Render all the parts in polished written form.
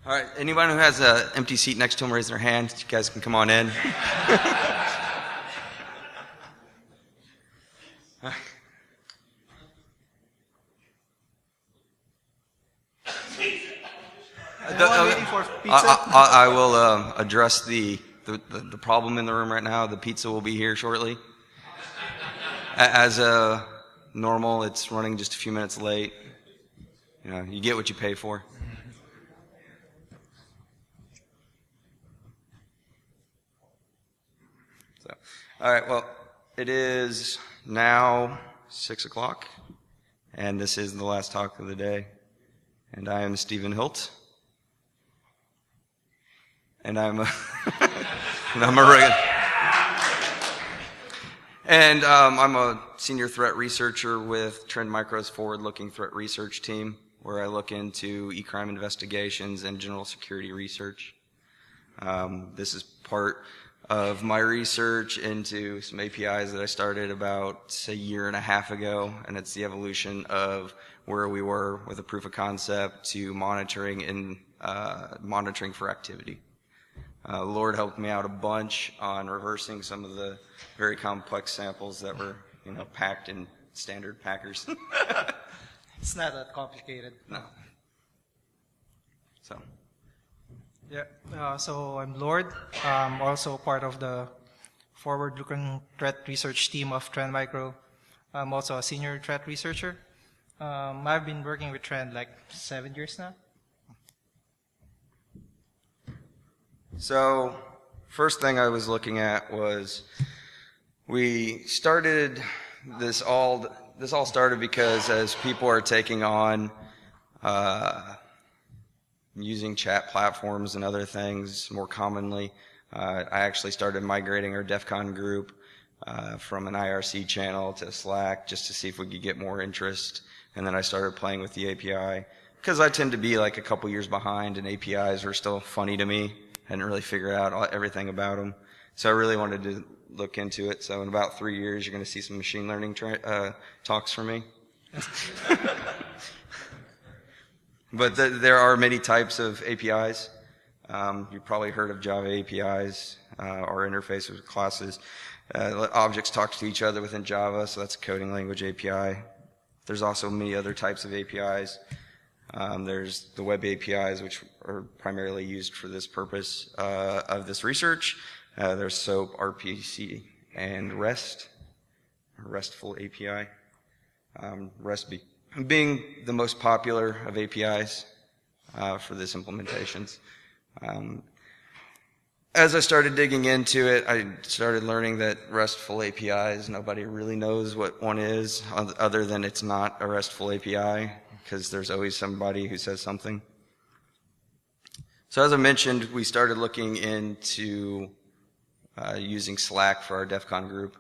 All right, anyone who has an empty seat next to them, raise their hand. You guys can come on in. I will address the problem in the room right now. The pizza will be here shortly. As normal, it's running just a few minutes late. You know, you get what you pay for. So, all right. Well, it is now 6 o'clock, and this is the last talk of the day. And I am Stephen Hilt, and I'm a senior threat researcher with Trend Micro's forward-looking threat research team, where I look into e-crime investigations and general security research. This is part of my research into some APIs that I started about a year and a half ago, and it's the evolution of where we were with a proof of concept to monitoring and monitoring for activity. Lord helped me out a bunch on reversing some of the very complex samples that were, packed in standard packers. It's not that complicated. No. So. Yeah. So I'm Lord. I'm also part of the forward-looking threat research team of Trend Micro. I'm also a senior threat researcher. I've been working with Trend like 7 years now. So, first thing I was looking at was we started this all started because as people are taking on using chat platforms and other things more commonly, I actually started migrating our DEF CON group from an IRC channel to Slack just to see if we could get more interest. And then I started playing with the API because I tend to be like a couple years behind, and APIs were still funny to me. Hadn't really figured out everything about them. So I really wanted to look into it. So in about 3 years, you're going to see some machine learning talks from me. But there are many types of APIs. You've probably heard of Java APIs, or interface with classes. Objects talk to each other within Java, so that's a coding language API. There's also many other types of APIs. There's the web APIs, which are primarily used for this purpose of this research. There's SOAP, RPC, and REST, RESTful API. REST being the most popular of APIs for this implementations. As I started digging into it, I started learning that RESTful APIs, nobody really knows what one is other than it's not a RESTful API, because there's always somebody who says something. So as I mentioned, we started looking into using Slack for our DEF CON group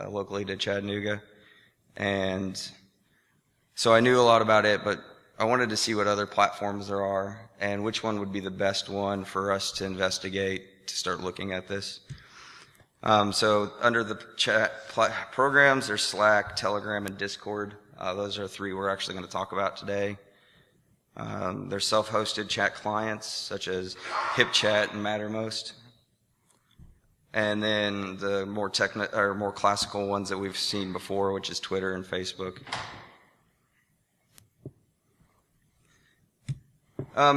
locally to Chattanooga. And so I knew a lot about it, but I wanted to see what other platforms there are and which one would be the best one for us to investigate to start looking at this. So under the chat programs, there's Slack, Telegram, and Discord. Those are three we're actually going to talk about today. There's self-hosted chat clients such as HipChat and Mattermost. And then the more more classical ones that we've seen before, which is Twitter and Facebook.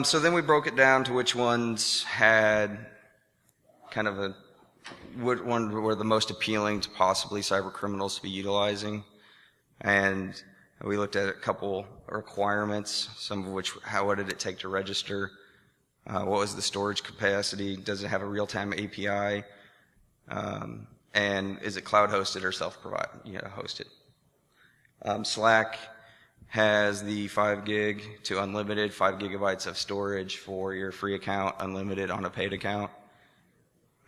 So then we broke it down to which ones had kind of what one were the most appealing to possibly cyber criminals to be utilizing. And we looked at a couple requirements, some of which, what did it take to register? What was the storage capacity? Does it have a real-time API? And is it cloud hosted or hosted? Slack has the 5 gig to unlimited, 5 gigabytes of storage for your free account, unlimited on a paid account.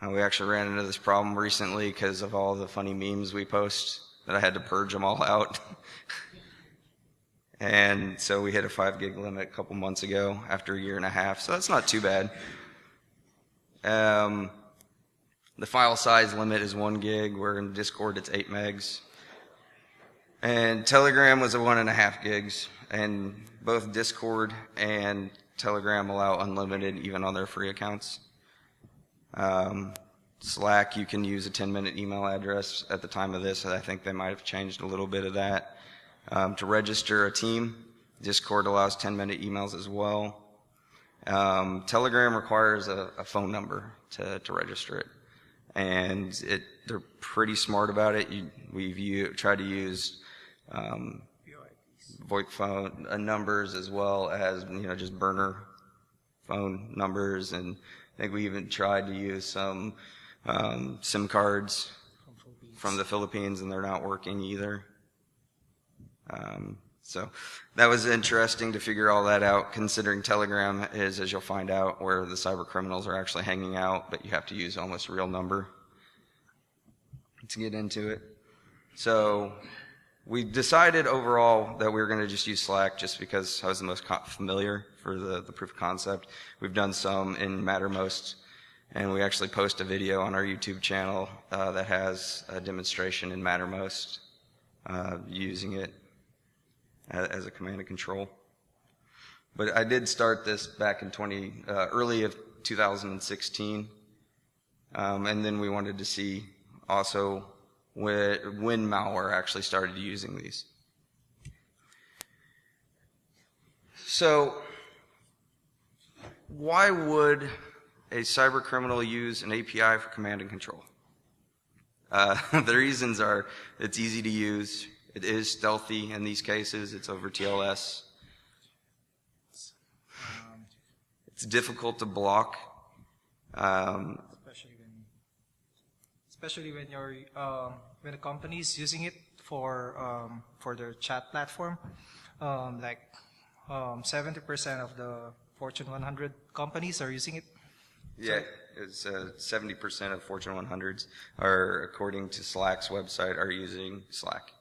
We actually ran into this problem recently because of all the funny memes we post that I had to purge them all out. And so we hit a 5 gig limit a couple months ago after a year and a half, so that's not too bad. The file size limit is 1 gig, where in Discord it's 8 megs. And Telegram was at 1.5 gigs, and both Discord and Telegram allow unlimited even on their free accounts. Slack, you can use a 10-minute email address at the time of this. I think they might have changed a little bit of that. To register a team, Discord allows 10-minute emails as well. Telegram requires a phone number to register it. And they're pretty smart about it. We've tried to use VoIP phone numbers as well as just burner phone numbers, and I think we even tried to use some SIM cards from the Philippines, and they're not working either. So that was interesting to figure all that out, considering Telegram is, as you'll find out, where the cyber criminals are actually hanging out, but you have to use almost a real number to get into it. So we decided overall that we were going to just use Slack just because I was the most familiar for the proof of concept. We've done some in Mattermost, and we actually post a video on our YouTube channel that has a demonstration in Mattermost using it as a command and control. But I did start this back in early of 2016, and then we wanted to see also when malware actually started using these. So why would a cyber criminal use an API for command and control? The reasons are it's easy to use. It is stealthy in these cases. It's over TLS. It's difficult to block. Especially when you're when a company is using it for their chat platform, 70% of the Fortune 100 companies are using it. Yeah, it's 70% of Fortune 100s are, according to Slack's website, are using Slack.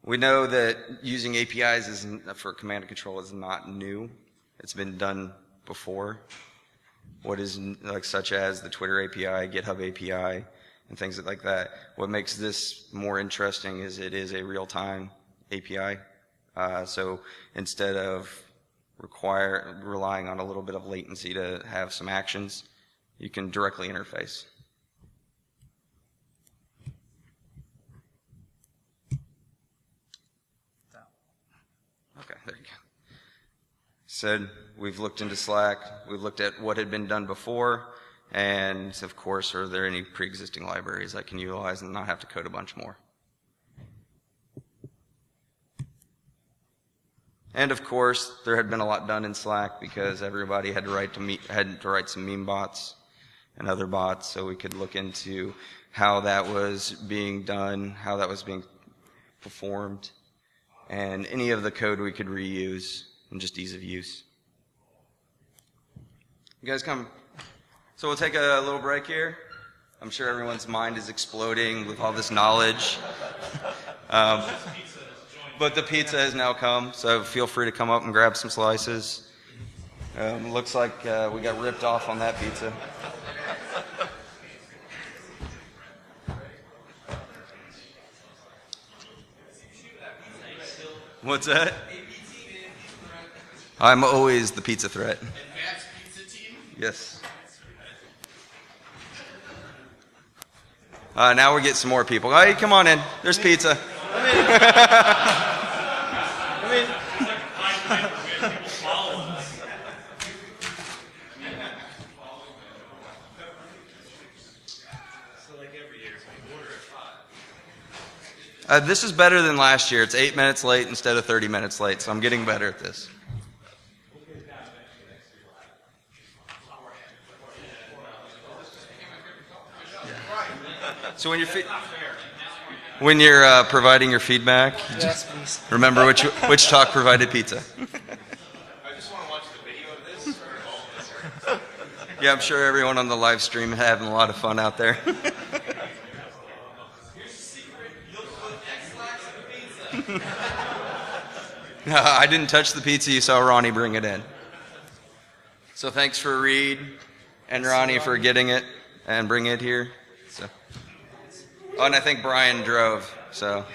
We know that using APIs for command and control is not new. It's been done before. Such as the Twitter API, GitHub API, and things like that. What makes this more interesting is it is a real-time API. So instead of relying on a little bit of latency to have some actions, you can directly interface. Okay, there you go. Said we've looked into Slack, we've looked at what had been done before, and of course, are there any pre-existing libraries I can utilize and not have to code a bunch more? And of course, there had been a lot done in Slack because everybody had to write some meme bots and other bots, so we could look into how that was being done, how that was being performed, and any of the code we could reuse, and just ease of use. You guys come. So we'll take a little break here. I'm sure everyone's mind is exploding with all this knowledge. But the pizza has now come, so feel free to come up and grab some slices. Looks like we got ripped off on that pizza. What's that? I'm always the pizza threat. Advanced pizza team? Yes. Now we get some more people. Hey, come on in. There's pizza. This is better than last year. It's 8 minutes late instead of 30 minutes late, so I'm getting better at this. So when you're providing your feedback, Yes, please. remember which talk provided pizza. I just want to watch the video of this or all this. Yeah, I'm sure everyone on the live stream is having a lot of fun out there. Here's the secret. You'll put X lakhs of pizza. I didn't touch the pizza. You saw Ronnie bring it in. So thanks for Reed and Ronnie for getting it and bringing it here. So. Oh, and I think Brian drove, so.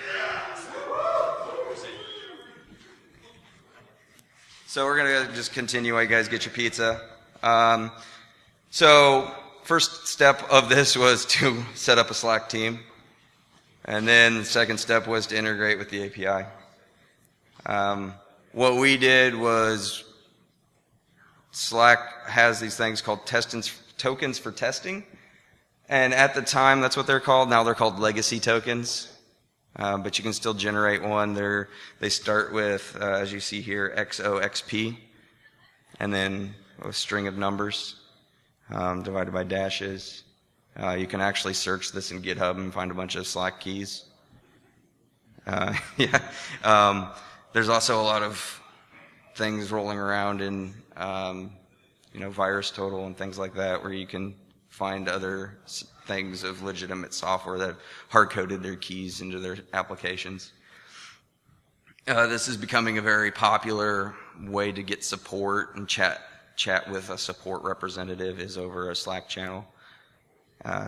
So we're going to just continue while you guys get your pizza. So first step of this was to set up a Slack team. And then the second step was to integrate with the API. What we did was Slack has these things called tokens for testing. And at the time, that's what they're called. Now they're called legacy tokens. But you can still generate one. They start with, as you see here, XOXP, and then a string of numbers divided by dashes. You can actually search this in GitHub and find a bunch of Slack keys. There's also a lot of things rolling around in, VirusTotal and things like that, where you can find other things of legitimate software that have hard-coded their keys into their applications. This is becoming a very popular way to get support and chat with a support representative is over a Slack channel.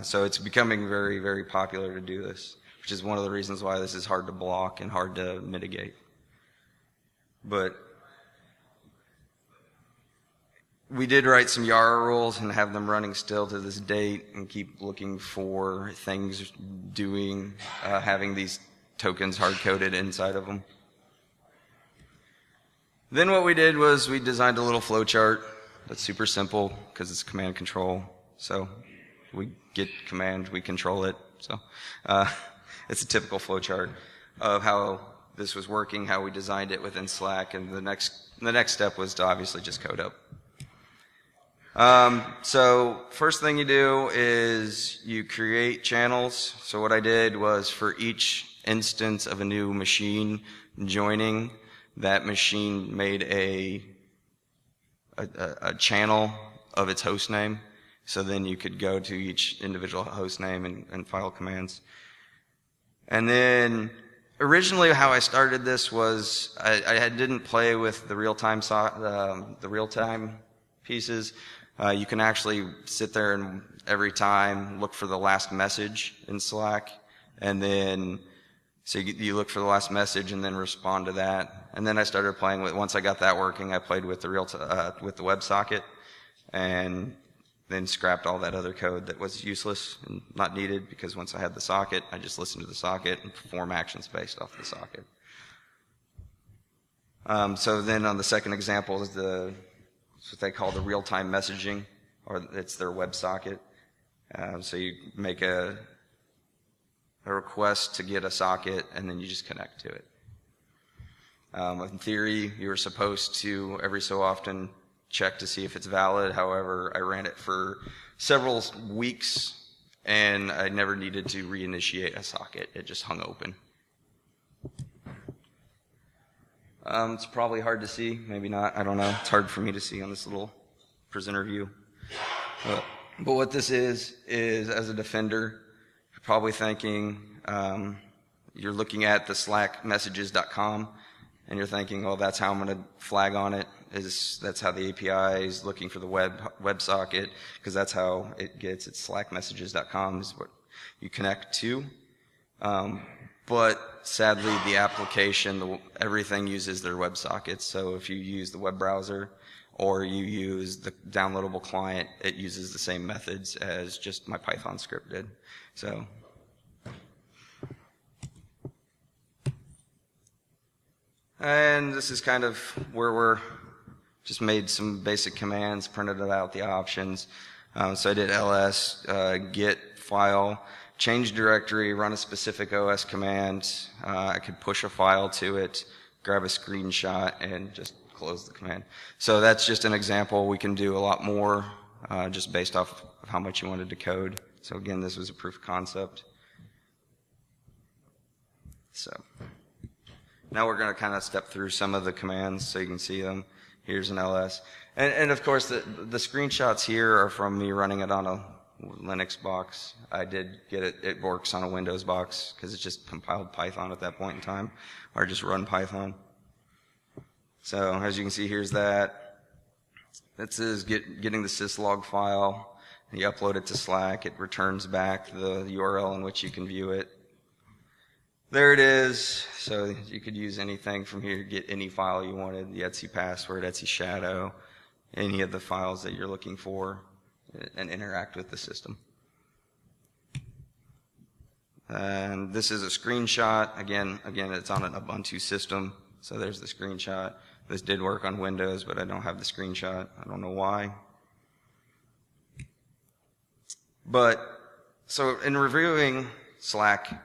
So it's becoming very, very popular to do this, which is one of the reasons why this is hard to block and hard to mitigate. But we did write some Yara rules and have them running still to this date and keep looking for things having these tokens hard-coded inside of them. Then what we did was we designed a little flowchart that's super simple because it's command control. So we get command, we control it. So it's a typical flowchart of how this was working, how we designed it within Slack, and the next step was to obviously just code up. So first thing you do is you create channels. So what I did was for each instance of a new machine joining, that machine made a channel of its host name. So then you could go to each individual host name and file commands. And then originally how I started this was I didn't play with the real-time pieces. You can actually sit there and every time look for the last message in Slack, and then so you look for the last message and then respond to that. And then I started playing with. Once I got that working, I played with the with the WebSocket, and then scrapped all that other code that was useless and not needed, because once I had the socket, I just listened to the socket and perform actions based off the socket. So then on the second example is it's what they call the real-time messaging, or it's their WebSocket. So you make a request to get a socket, and then you just connect to it. In theory, you were supposed to every so often check to see if it's valid. However, I ran it for several weeks, and I never needed to reinitiate a socket. It just hung open. It's probably hard to see, maybe not, I don't know. It's hard for me to see on this little presenter view. But what this is as a defender, you're probably thinking, you're looking at the Slack messages.com, and you're thinking, well, that's how I'm going to flag on it. That's how the API is looking for the WebSocket, because that's how it gets its Slack messages.com is what you connect to. But sadly, the application, everything uses their WebSockets. So if you use the web browser or you use the downloadable client, it uses the same methods as just my Python script did. So, and this is kind of where we're just made some basic commands, printed out the options. So I did ls, git file, change directory, run a specific OS command. I could push a file to it, grab a screenshot, and just close the command. So that's just an example. We can do a lot more just based off of how much you wanted to code. So again, this was a proof of concept. So now we're going to kind of step through some of the commands so you can see them. Here's an ls. And of course, the screenshots here are from me running it on a Linux box. I did get it. It works on a Windows box because it's just compiled Python at that point in time, or just run Python. So as you can see, here's that. This is getting the syslog file. And you upload it to Slack. It returns back the URL in which you can view it. there it is. So you could use anything from here to get any file you wanted, the Etsy password, Etsy shadow, any of the files that you're looking for, and interact with the system. And this is a screenshot. Again, it's on an Ubuntu system, so there's the screenshot. This did work on Windows, but I don't have the screenshot. I don't know why. But, so in reviewing Slack,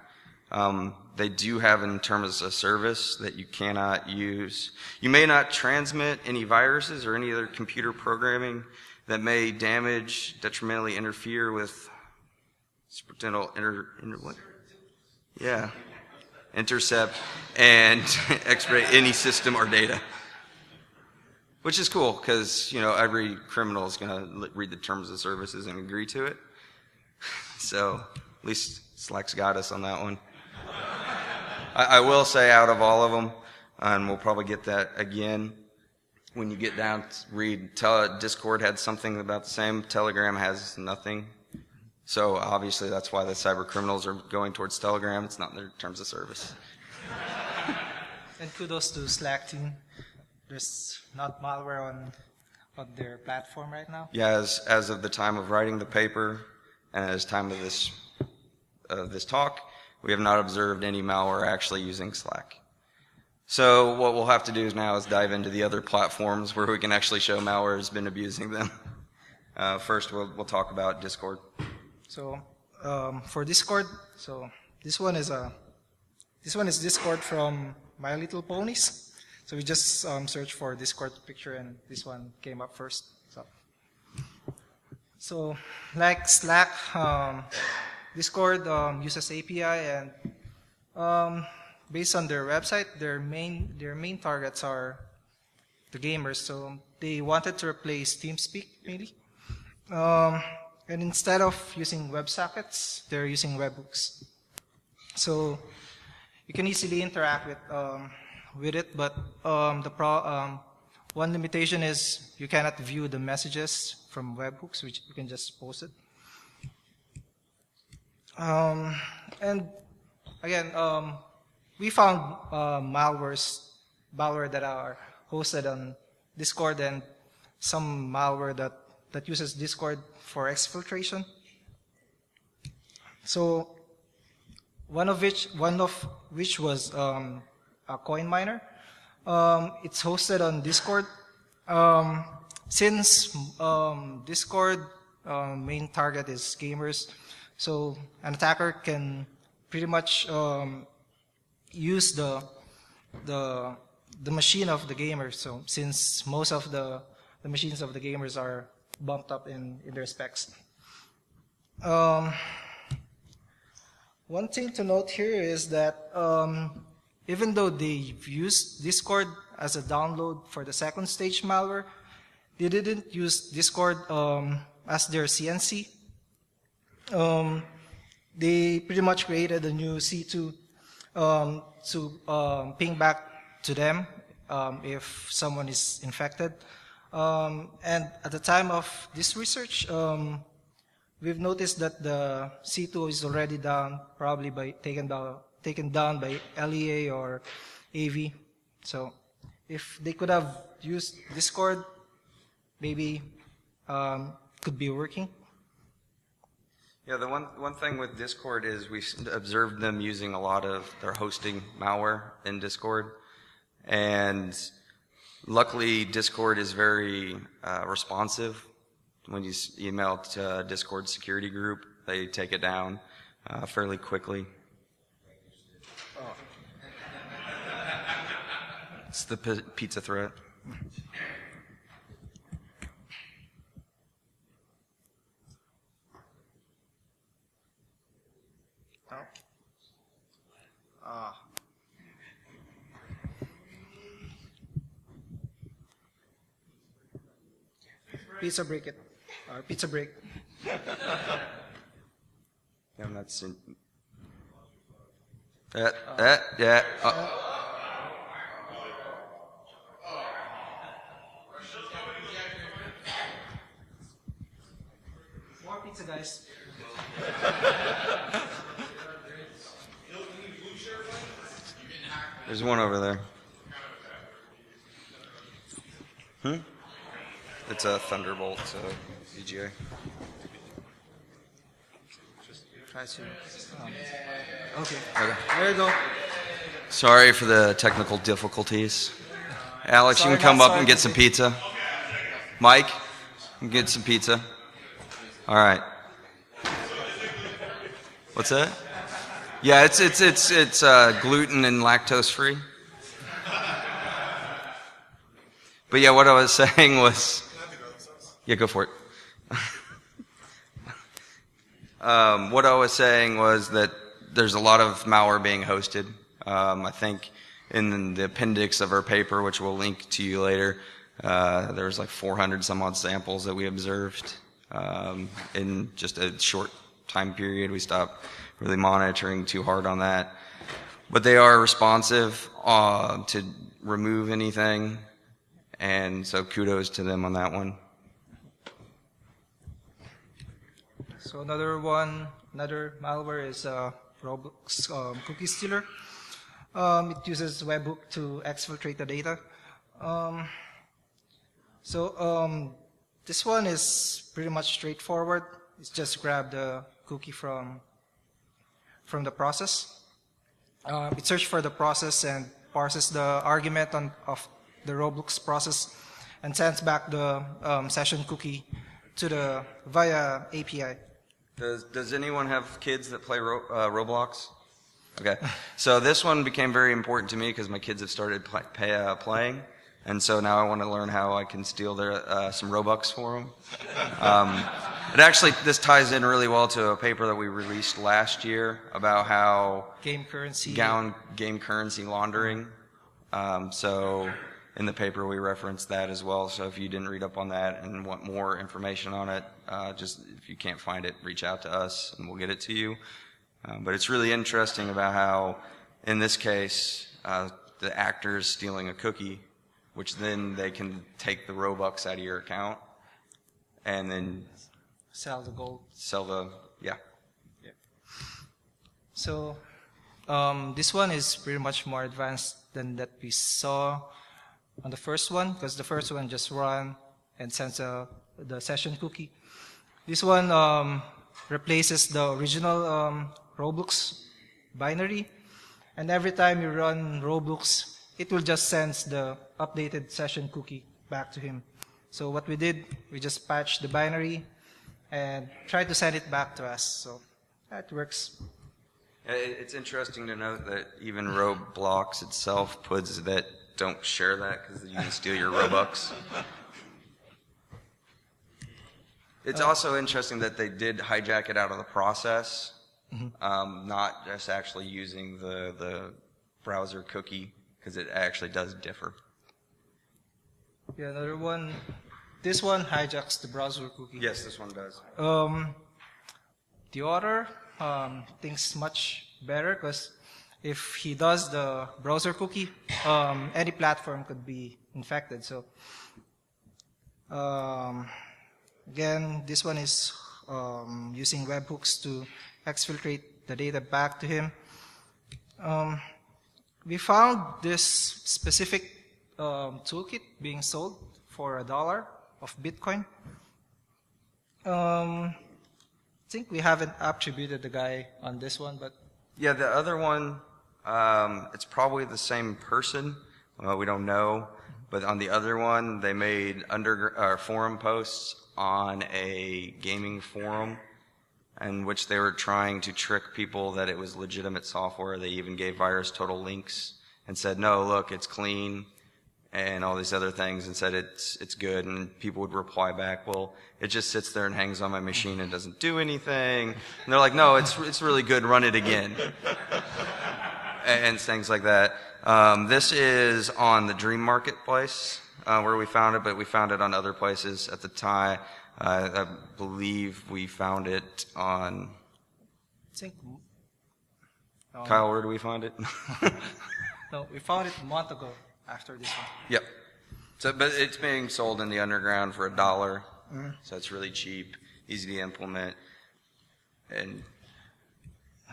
they do have in terms of service that you cannot use. You may not transmit any viruses or any other computer programming that may damage, detrimentally interfere with intercept and exploit any system or data. Which is cool, because every criminal is going to read the terms of services and agree to it. So at least Slack's got us on that one. I will say, out of all of them, and we'll probably get that again when you get down to read, Discord had something about the same. Telegram has nothing. So obviously that's why the cyber criminals are going towards Telegram. It's not in their terms of service. And kudos to Slack team. There's not malware on their platform right now. Yeah, as of the time of writing the paper and as time of this talk, we have not observed any malware actually using Slack. So what we'll have to do now is dive into the other platforms where we can actually show malware has been abusing them. First, we'll talk about Discord. So for Discord, so this one is Discord from My Little Ponies. So we just searched for Discord picture, and this one came up first. So like Slack, Discord uses API, and based on their website, their main targets are the gamers. So they wanted to replace TeamSpeak mainly. And instead of using WebSockets, they're using webhooks. So you can easily interact with it, but one limitation is you cannot view the messages from webhooks, which you can just post it. And again, we found malware that are hosted on Discord, and some malware that uses Discord for exfiltration. So one of which was a coin miner. It's hosted on Discord. Since Discord main target is gamers, so an attacker can pretty much use the machine of the gamers. So since most of the machines of the gamers are bumped up in their specs. One thing to note here is that even though they've used Discord as a download for the second stage malware, they didn't use Discord as their CNC. They pretty much created a new C2 to ping back to them if someone is infected. And at the time of this research, we've noticed that the C2 is already down, probably taken down by LEA or AV. So if they could have used Discord, maybe could be working. Yeah, the one thing with Discord is we observed them using a lot of their hosting malware in Discord, and luckily Discord is very responsive. When you email to Discord security group, they take it down fairly quickly. Oh. It's the pizza threat. Pizza break it. Pizza break. Yeah, I'm not seeing. Yeah. More pizza, guys. Hilt, you need blue shirt, There's one over there. It's a Thunderbolt, so VGA. Try to. Okay. There you go. Sorry for the technical difficulties. Alex, Sorry, you can come not up sorry, and get some pizza. Mike, you can get some pizza. All right. What's that? Yeah, it's gluten and lactose free. But yeah, what I was saying was, yeah, go for it. What I was saying was that there's a lot of malware being hosted. I think in the appendix of our paper, which we'll link to you later, there's like 400 some odd samples that we observed in just a short time period. We stopped really monitoring too hard on that. But they are responsive to remove anything, and so kudos to them on that one. So another malware is Roblox cookie stealer. It uses webhook to exfiltrate the data. This one is pretty much straightforward. It's just grab the cookie from the process. It searches for the process and parses the argument of the Roblox process and sends back the session cookie to via API. Does anyone have kids that play Roblox? Okay. So this one became very important to me because my kids have started playing, and so now I want to learn how I can steal their some Robux for them. This ties in really well to a paper that we released last year about how game currency laundering. So in the paper we referenced that as well. So if you didn't read up on that and want more information on it, just if you can't find it, reach out to us and we'll get it to you. But it's really interesting about how, in this case, the actor's stealing a cookie, which then they can take the Robux out of your account and then sell the gold. Yeah. So this one is pretty much more advanced than that we saw on the first one, because the first one just run and sends the session cookie. This one replaces the original Roblox binary, and every time you run Roblox, it will just send the updated session cookie back to him. So what we did, we just patched the binary and tried to send it back to us. So that works. It's interesting to note that even Roblox itself puts that don't share that because you can steal your Robux. It's also interesting that they did hijack it out of the process, not just actually using the browser cookie, because it actually does differ. Yeah, another one. This one hijacks the browser cookie. Yes, this one does. The author thinks much better, because if he does the browser cookie, any platform could be infected. So again, this one is using webhooks to exfiltrate the data back to him. We found this specific toolkit being sold for $1 of Bitcoin. I think we haven't attributed the guy on this one, but yeah, the other one, it's probably the same person. We don't know, but on the other one, they made forum posts on a gaming forum in which they were trying to trick people that it was legitimate software. They even gave VirusTotal links and said, "No, look, it's clean," and all these other things, and said it's good. And people would reply back, "Well, it just sits there and hangs on my machine and doesn't do anything." And they're like, "No, it's really good. Run it again." And things like that. This is on the Dream Marketplace where we found it, but we found it on other places at the time. I believe we found it on. I think. Kyle, where do we find it? No, we found it a month ago after this one. Yep. So, but it's being sold in the underground for $1. So it's really cheap, easy to implement, and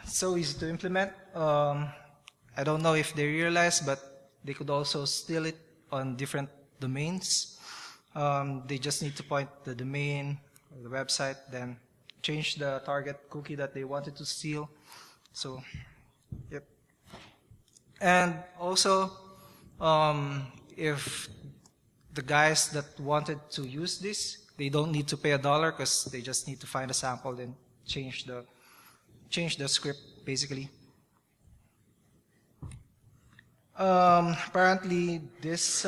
so easy to implement. I don't know if they realize, but they could also steal it on different domains. They just need to point the domain or the website, then change the target cookie that they wanted to steal. So, yep. And also, if the guys that wanted to use this, they don't need to pay $1 because they just need to find a sample, then change the script basically. Apparently, this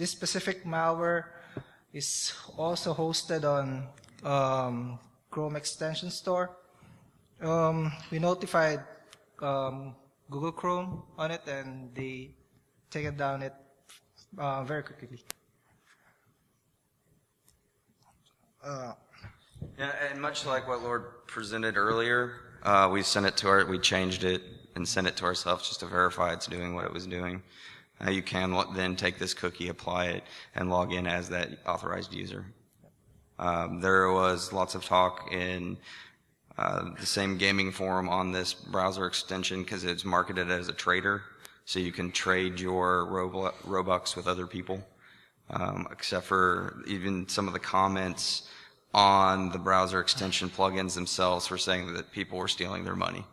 specific malware is also hosted on Chrome Extension Store. We notified Google Chrome on it, and they taken down it very quickly. Yeah, and much like what Lord presented earlier, we changed it and sent it to ourselves just to verify it's doing what it was doing. You can then take this cookie, apply it, and log in as that authorized user. There was lots of talk in the same gaming forum on this browser extension because it's marketed as a trader, so you can trade your Robux with other people, except for even some of the comments on the browser extension plugins themselves were saying that people were stealing their money.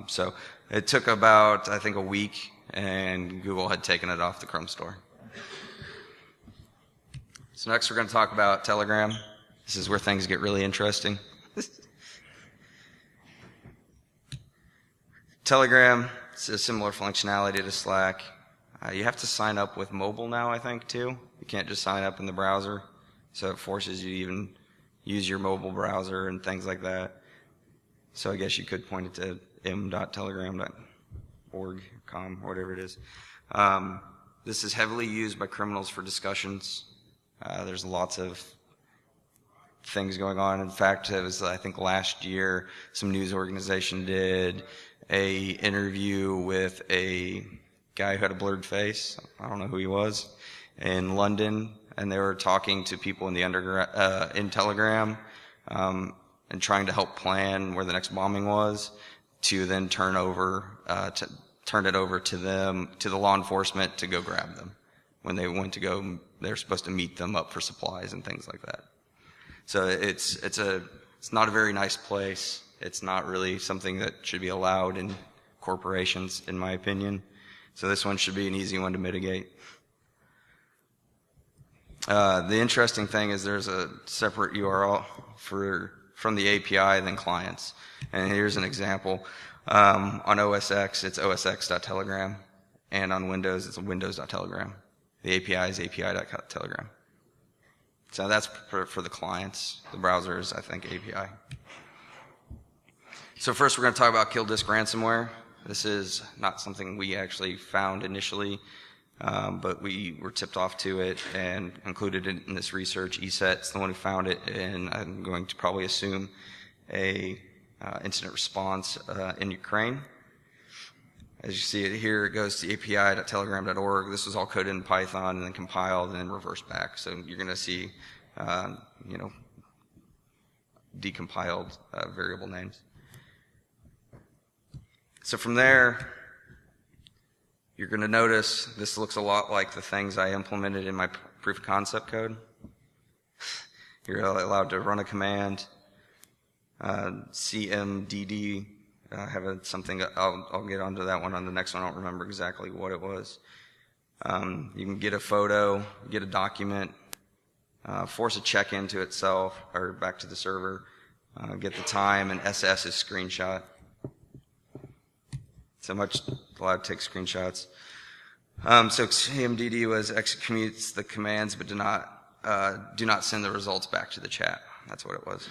So it took about, I think, a week, and Google had taken it off the Chrome store. So next we're going to talk about Telegram. This is where things get really interesting. Telegram is a similar functionality to Slack. You have to sign up with mobile now, I think, too. You can't just sign up in the browser. So it forces you to even use your mobile browser and things like that. So I guess you could point it to m.telegram.org, com, whatever it is. This is heavily used by criminals for discussions. There's lots of things going on. In fact, it was, I think, last year, some news organization did a interview with a guy who had a blurred face. I don't know who he was, in London, and they were talking to people in the in Telegram, and trying to help plan where the next bombing was, to then turn it over to them, to the law enforcement, to go grab them. When they went to go, they're supposed to meet them up for supplies and things like that. So it's not a very nice place. It's not really something that should be allowed in corporations, in my opinion. So this one should be an easy one to mitigate. The interesting thing is there's a separate URL from the API than clients. And here's an example. On OS X, it's osx.telegram, and on Windows, it's windows.telegram. The API is api.telegram. So that's for the clients. The browser is, I think, API. So first we're going to talk about kill disk ransomware. This is not something we actually found initially, but we were tipped off to it and included it in this research. ESET's the one who found it, and I'm going to probably assume a incident response in Ukraine. As you see it here, it goes to api.telegram.org. This was all coded in Python and then compiled and then reversed back. So you're going to see, decompiled variable names. So from there, you're going to notice this looks a lot like the things I implemented in my proof of concept code. You're allowed to run a command, cmdd. I have something, I'll get onto that one on the next one. I don't remember exactly what it was. You can get a photo, get a document, force a check into itself or back to the server, get the time, and SS is screenshot. So much allowed to take screenshots. So cmdd was executes the commands but do not send the results back to the chat. That's what it was.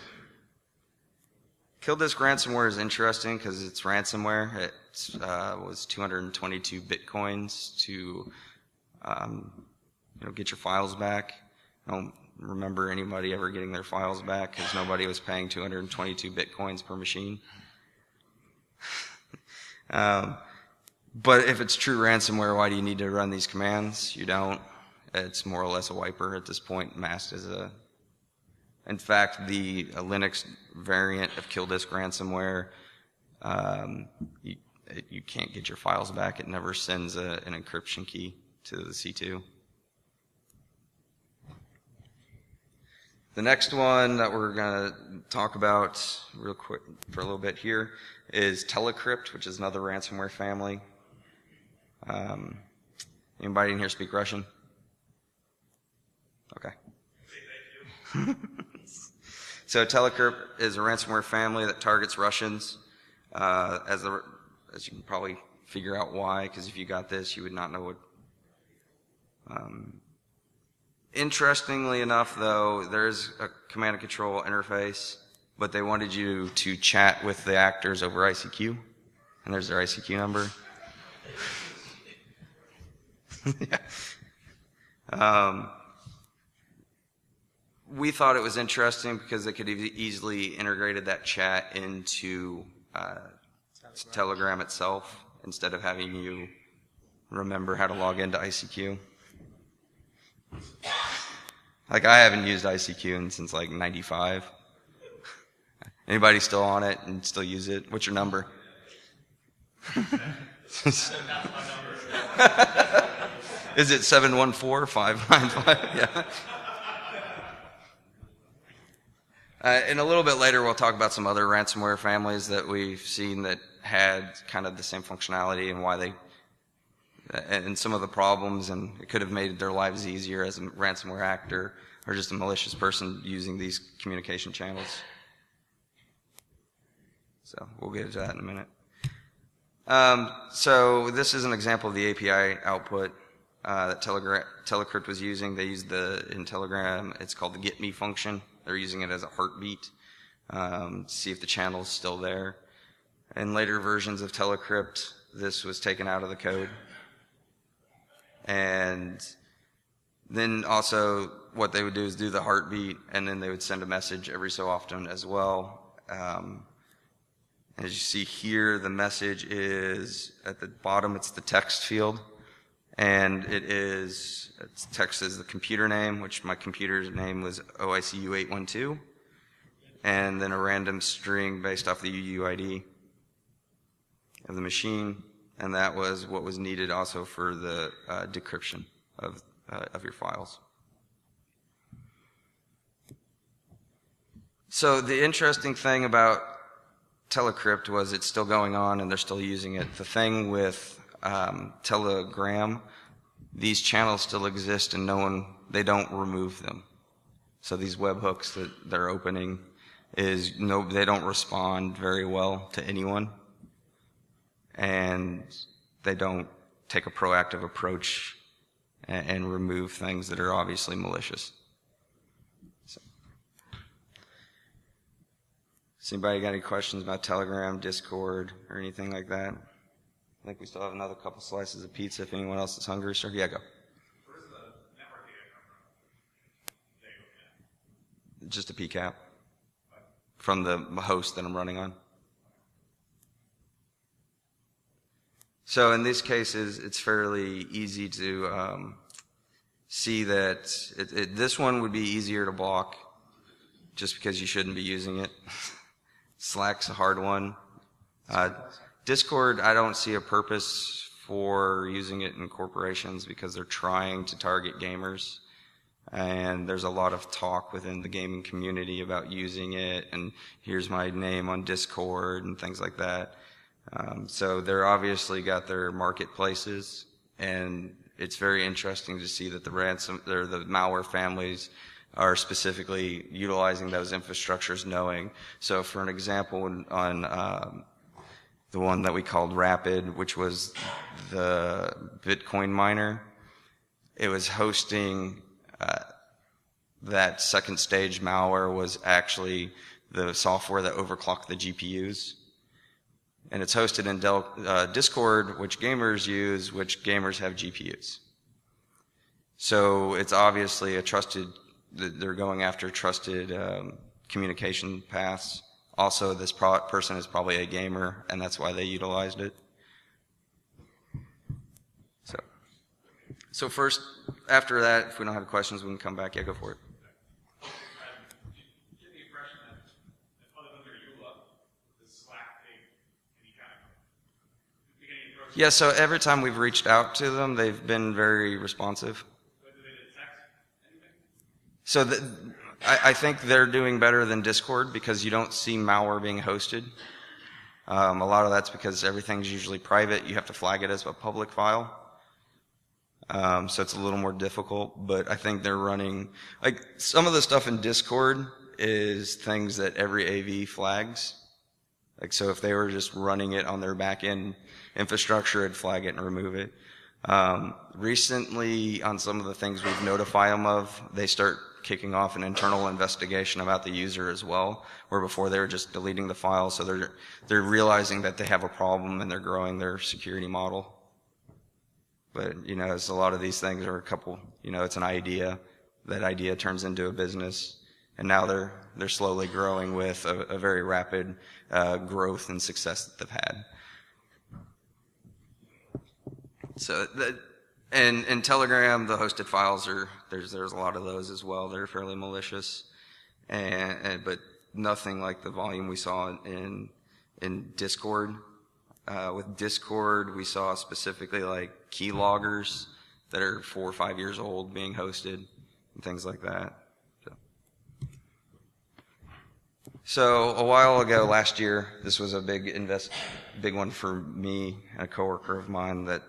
Kill disk ransomware is interesting because it's ransomware. It was 222 bitcoins to get your files back. I don't remember anybody ever getting their files back because nobody was paying 222 bitcoins per machine. But if it's true ransomware, why do you need to run these commands? You don't. It's more or less a wiper at this point, masked as a... In fact, the Linux variant of kill disk ransomware, you can't get your files back. It never sends an encryption key to the C2. The next one that we're going to talk about real quick for a little bit here is Telecrypt, which is another ransomware family. Anybody in here speak Russian? Okay. So Telecrypt is a ransomware family that targets Russians. As you can probably figure out why, because if you got this, you would not know what. Interestingly enough, though, there's a command and control interface, but they wanted you to chat with the actors over ICQ, and there's their ICQ number. Yeah. We thought it was interesting because they could have easily integrated that chat into Telegram itself instead of having you remember how to log into ICQ. Like, I haven't used ICQ since like 95. Anybody still on it and still use it? What's your number? Is it 714-595? Yeah. And a little bit later, we'll talk about some other ransomware families that we've seen that had kind of the same functionality and why they, and some of the problems, and it could have made their lives easier as a ransomware actor or just a malicious person using these communication channels. So we'll get into that in a minute. So this is an example of the API output that Telecrypt was using. They used in Telegram, it's called the get me function. They're using it as a heartbeat to see if the channel is still there. In later versions of Telecrypt, this was taken out of the code. And then also what they would do is do the heartbeat, and then they would send a message every so often as well. As you see here, the message is at the bottom, it's the text field. And text is the computer name, which my computer's name was OICU812, and then a random string based off the UUID of the machine, and that was what was needed also for the decryption of your files. So the interesting thing about Telecrypt was it's still going on and they're still using it. The thing with Telegram, these channels still exist and they don't remove them. So these webhooks that they're opening they don't respond very well to anyone, and they don't take a proactive approach and remove things that are obviously malicious. So anybody got any questions about Telegram, Discord, or anything like that? I think we still have another couple slices of pizza if anyone else is hungry. Sir, yeah, go. Where's the network data come from? Just a PCAP from the host that I'm running on. So in these cases, it's fairly easy to see that this one would be easier to block just because you shouldn't be using it. Slack's a hard one. Discord, I don't see a purpose for using it in corporations because they're trying to target gamers. And there's a lot of talk within the gaming community about using it, and here's my name on Discord and things like that. So they're obviously got their marketplaces, and it's very interesting to see that the malware families are specifically utilizing those infrastructures knowing. So for an example, on the one that we called Rapid, which was the Bitcoin miner, it was hosting that second stage malware was actually the software that overclocked the GPUs. And it's hosted in Discord, which gamers use, which gamers have GPUs. So it's obviously they're going after trusted communication paths. Also, this person is probably a gamer, and that's why they utilized it. So first, after that, if we don't have questions, we can come back. Yeah, go for it. You get the impression that other than their EULA, does Slack take any kind of Yeah, so every time we've reached out to them, they've been very responsive. So I think they're doing better than Discord because you don't see malware being hosted. A lot of that's because everything's usually private. You have to flag it as a public file. So it's a little more difficult, but I think they're running, like some of the stuff in Discord is things that every AV flags. Like, so if they were just running it on their back-end infrastructure, it'd flag it and remove it. Recently, on some of the things we've notified them of, they start kicking off an internal investigation about the user as well, where before they were just deleting the file, so they're realizing that they have a problem and they're growing their security model. But, you know, as a lot of these things are a couple, you know, it's an idea. That idea turns into a business. And now they're slowly growing with a very rapid growth and success that they've had. So, and Telegram, the hosted files there's a lot of those as well. They're fairly malicious, but nothing like the volume we saw in Discord. With Discord, we saw specifically like keyloggers that are 4 or 5 years old being hosted and things like that. So a while ago, last year, this was a big one for me and a coworker of mine that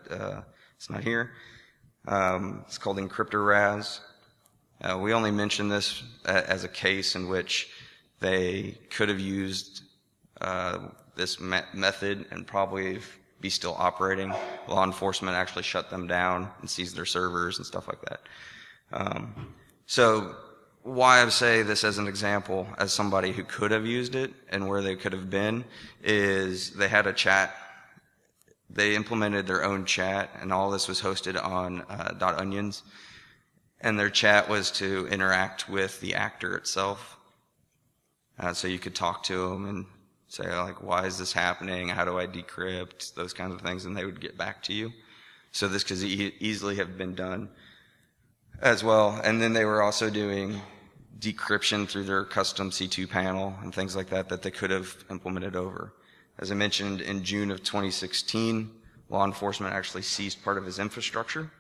it's not here. It's called EncryptorRaz. We only mention this as a case in which they could have used this method and probably be still operating. Law enforcement actually shut them down and seized their servers and stuff like that. So why I say this as an example, as somebody who could have used it and where they could have been, is they had a chat. They implemented their own chat, and all this was hosted on .onions. And their chat was to interact with the actor itself. So you could talk to them and say, like, why is this happening? How do I decrypt? Those kinds of things, and they would get back to you. So this could easily have been done as well. And then they were also doing decryption through their custom C2 panel and things like that they could have implemented over. As I mentioned, in June of 2016, law enforcement actually seized part of his infrastructure,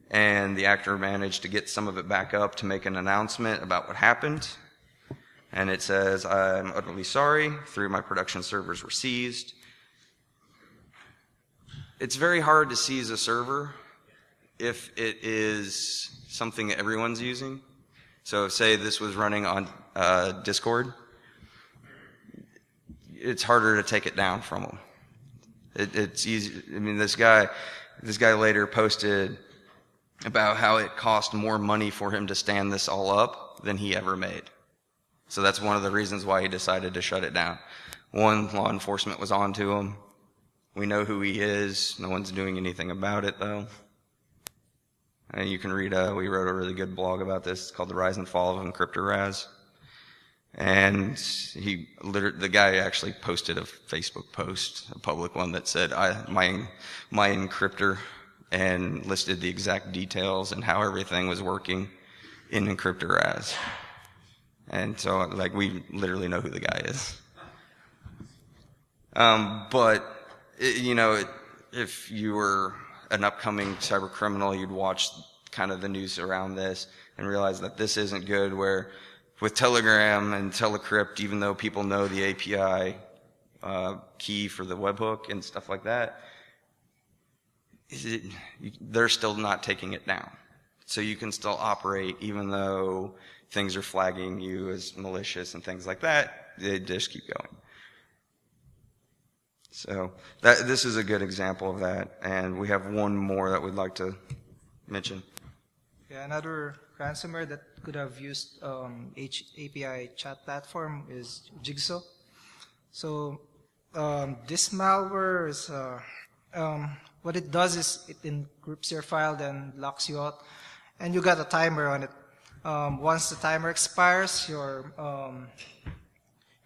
and the actor managed to get some of it back up to make an announcement about what happened. And it says, I'm utterly sorry, 3 of my production servers were seized. It's very hard to seize a server if it is something that everyone's using. So say this was running on Discord, it's harder to take it down from them. It's easy. I mean, this guy later posted about how it cost more money for him to stand this all up than he ever made. So that's one of the reasons why he decided to shut it down. One, law enforcement was on to him. We know who he is. No one's doing anything about it, though. And you can read, we wrote a really good blog about this. It's called The Rise and Fall of EncryptorRaz. And the guy actually posted a Facebook post, a public one, that said, my encryptor, and listed the exact details and how everything was working in EncryptorRaz. And so, like, we literally know who the guy is. But, if you were an upcoming cyber criminal, you'd watch kind of the news around this and realize that this isn't good, where with Telegram and Telecrypt, even though people know the API key for the webhook and stuff like that, they're still not taking it down. So you can still operate even though things are flagging you as malicious and things like that. They just keep going. So this is a good example of that. And we have one more that we'd like to mention. Yeah, another ransomware that could have used API chat platform is Jigsaw. So this malware is what it does is it encrypts your file, then locks you out, and you got a timer on it. Once the timer expires, you're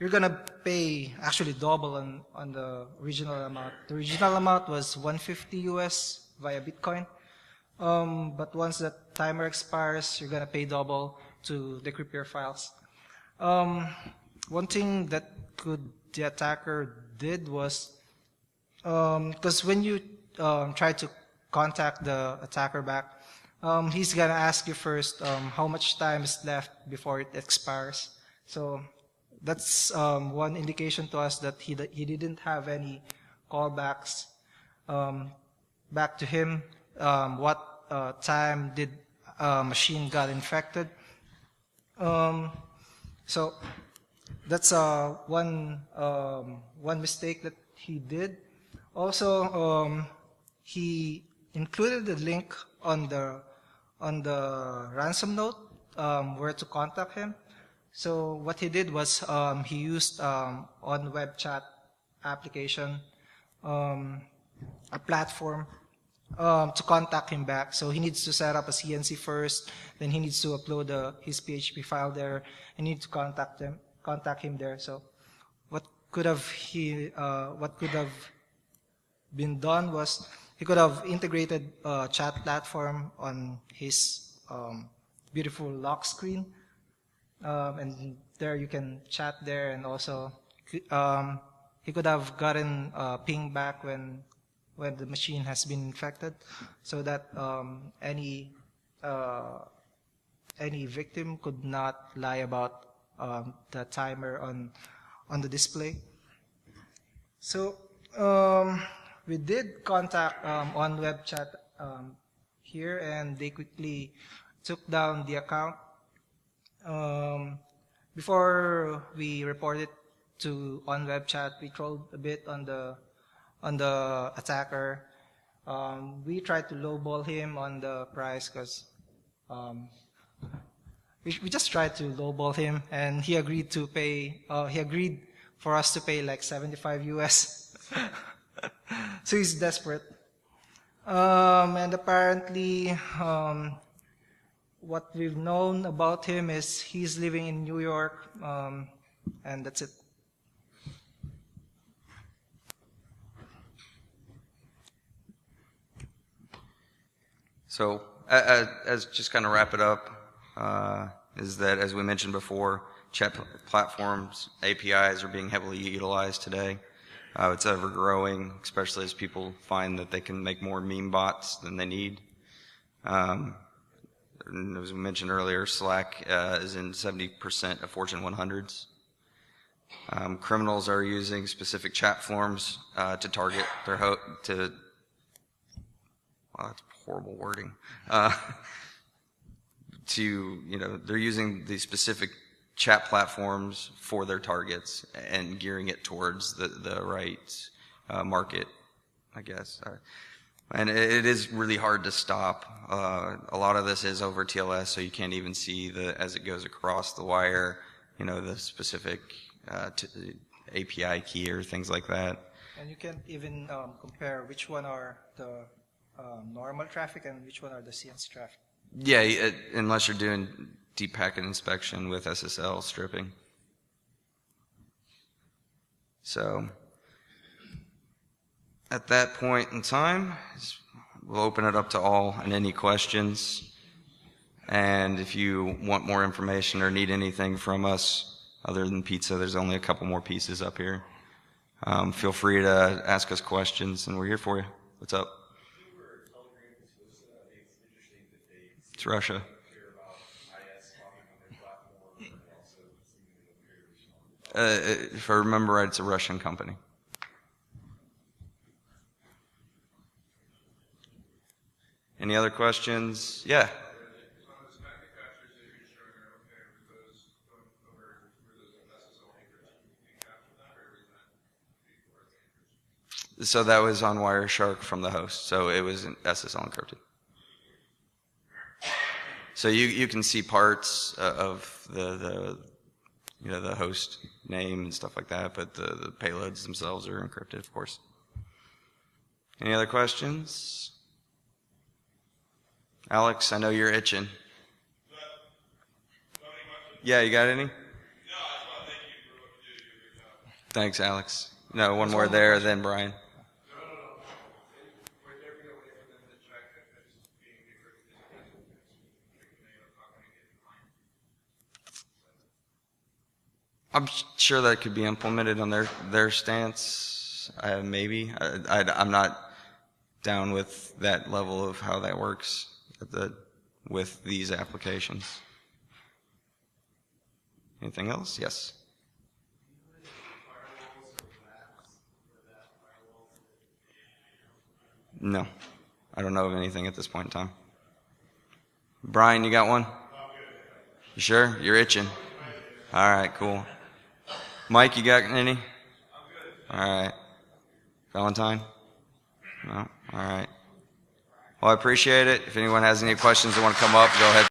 gonna pay actually double on the original amount. The original amount was $150 US via Bitcoin. But once the timer expires, you're gonna pay double to decrypt your files. One thing that the attacker did was Because when you try to contact the attacker back, he's gonna ask you first how much time is left before it expires. So that's one indication to us that he didn't have any callbacks back to him. What time did machine got infected? So that's one mistake that he did. Also, he included the link on the ransom note where to contact him. So what he did was he used on web chat application a platform to contact him back. So he needs to set up a CNC first, then he needs to upload his PHP file there, and need to contact him there. So what could have been done was he could have integrated a chat platform on his beautiful lock screen, and there you can chat there, and also he could have gotten ping back when the machine has been infected, so that any victim could not lie about the timer on the display. So we did contact on web chat here, and they quickly took down the account. Before we reported to on web chat, we trolled a bit on the attacker. We tried to lowball him on the price because we just tried to lowball him, and he agreed to pay. He agreed for us to pay like 75 US. So he's desperate. And apparently, what we've known about him is he's living in New York, and that's it. So, as just kind of wrap it up, is that as we mentioned before, chat platforms, APIs are being heavily utilized today. It's ever growing, especially as people find that they can make more meme bots than they need. As we mentioned earlier, Slack is in 70% of Fortune 100s. Criminals are using specific chat forms to target their wow, that's horrible wording. They're using the specific chat platforms for their targets and gearing it towards the right market, I guess. And it is really hard to stop. A lot of this is over TLS, so you can't even see as it goes across the wire, the specific API key or things like that. And you can't even compare which one are the normal traffic and which one are the CNC traffic. Yeah, unless you're doing deep packet inspection with SSL stripping. So at that point in time, we'll open it up to all and any questions. And if you want more information or need anything from us other than pizza, there's only a couple more pieces up here. Feel free to ask us questions, and we're here for you. What's up? It's Russia. If I remember right, it's a Russian company. Any other questions? Yeah. So that was on Wireshark from the host, so it was SSL encrypted. So you can see parts of the host name and stuff like that, but the payloads themselves are encrypted, of course. Any other questions? Alex, I know you're itching. Yeah, you got any? No, I just want to thank you for what you do. You're a good job. Thanks, Alex. No, one more there, then Brian. I'm sure that could be implemented on their stance. Yes, maybe. I'm not down with that level of how that works with these applications. Anything else? Yes. No, I don't know of anything at this point in time. Brian, you got one? You sure? You're itching. All right, cool. Mike, you got any? All right. Valentine? No? All right. Well, I appreciate it. If anyone has any questions they want to come up, go ahead.